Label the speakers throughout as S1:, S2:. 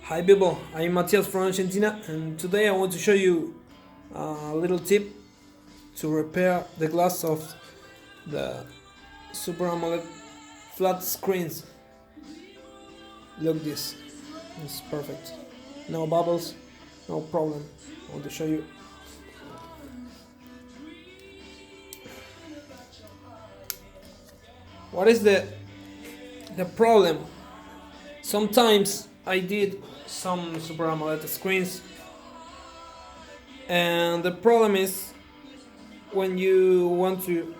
S1: Hi people, I'm Matias from Argentina, and today I want to show you a little tip to repair the glass of the Super AMOLED flat screens. Look this, it's perfect. No bubbles, no problem. I want to show you. What is the problem? Sometimes I did some Super AMOLED screens, and the problem is when you want to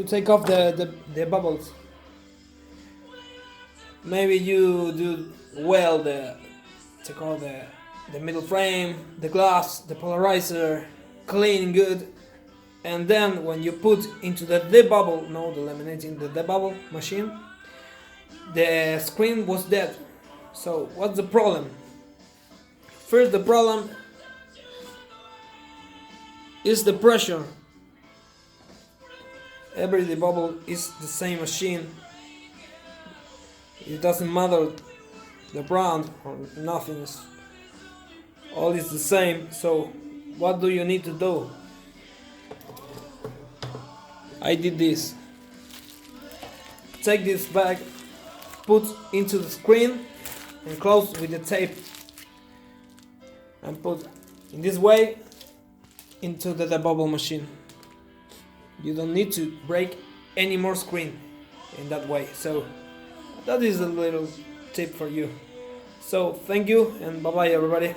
S1: take off the bubbles. Maybe you do well take off the middle frame, the glass, the polarizer, clean good, and then when you put into the debubble, no, the laminating, the debubble machine, the screen was dead. So what's the problem? First, the problem is the pressure. Every debubble is the same machine. It doesn't matter the brand or nothing. All is the same. So what do you need to do? I did this. Take this bag, put into the screen and close with the tape, and put in this way into the debubble machine. You don't need to break any more screen in that way. So that is a little tip for you. So thank you and bye bye everybody.